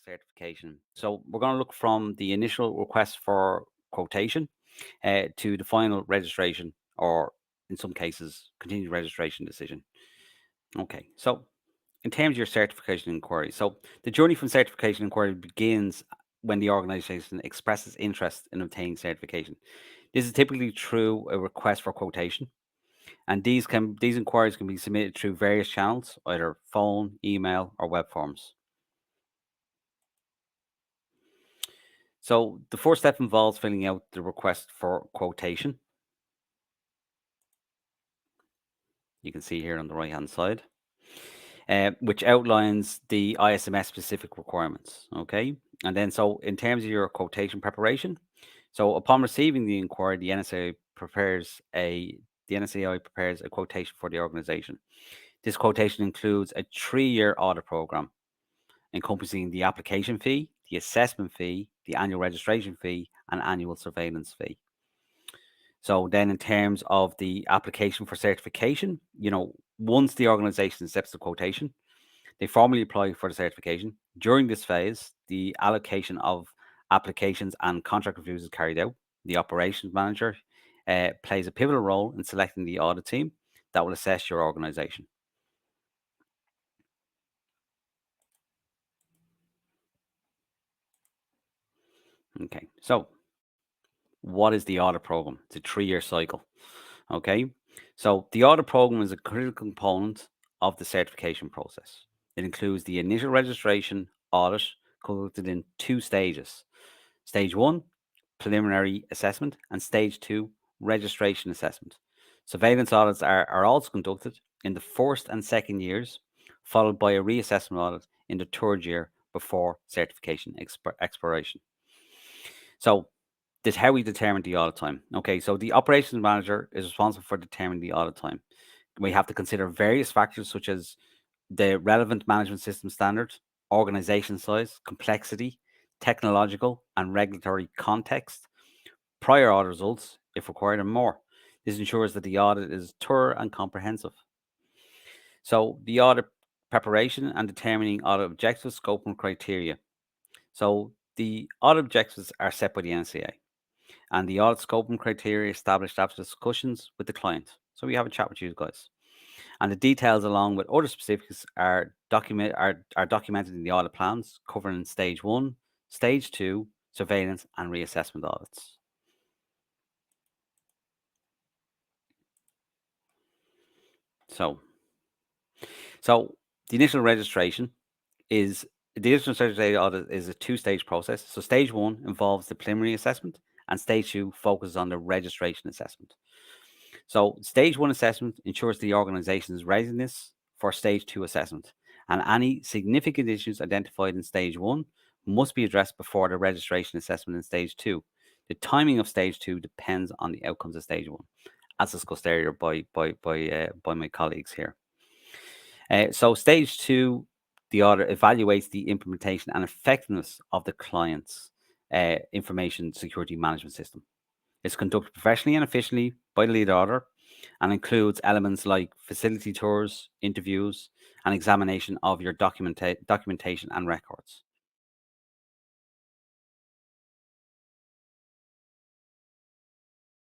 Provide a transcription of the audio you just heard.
certification. So we're going to look from the initial request for quotation to the final registration, or in some cases, continued registration decision. Okay, so in terms of your certification inquiry, so the journey from certification inquiry begins when the organization expresses interest in obtaining certification. This is typically through a request for quotation, and these inquiries can be submitted through various channels, either phone, email, or web forms. So the first step involves filling out the request for quotation. You can see here on the right hand side, which outlines the ISMS specific requirements. Okay, and then so in terms of your quotation preparation, so upon receiving the inquiry, the NSAI prepares a quotation for the organization. This quotation includes a 3-year audit program encompassing the application fee, the assessment fee, the annual registration fee, and annual surveillance fee. So then in terms of the application for certification, once the organization accepts the quotation, they formally apply for the certification. During this phase, the allocation of applications and contract reviews is carried out. The operations manager plays a pivotal role in selecting the audit team that will assess your organization. Okay, so what is the audit program? It's a 3-year cycle. Okay, so the audit program is a critical component of the certification process. It includes the initial registration audit conducted in 2 stages. Stage 1, preliminary assessment, and stage 2, registration assessment. Surveillance audits are also conducted in the first and second years, followed by a reassessment audit in the 3rd year before certification expiration. So this how we determine the audit time. Okay, so the operations manager is responsible for determining the audit time. We have to consider various factors such as the relevant management system standard, organization size, complexity, technological and regulatory context, prior audit results, if required, and more. This ensures that the audit is thorough and comprehensive. So the audit preparation and determining audit objectives, scope, and criteria. So the audit objectives are set by the NCA, and the audit scope and criteria established after discussions with the client. So we have a chat with you guys. And the details, along with other specifics, are documented in the audit plans, covering stage 1, stage 2, surveillance and reassessment audits. So the initial registration audit is a 2-stage process. So stage 1 involves the preliminary assessment, and stage 2 focuses on the registration assessment. So stage 1 assessment ensures the organization's readiness for stage 2 assessment, and any significant issues identified in stage 1 must be addressed before the registration assessment in stage 2. The timing of stage 2 depends on the outcomes of stage 1, as discussed earlier by my colleagues here. So stage 2, the audit evaluates the implementation and effectiveness of the client's information security management system. It's conducted professionally and efficiently by the lead auditor, and includes elements like facility tours, interviews, and examination of your documentation and records.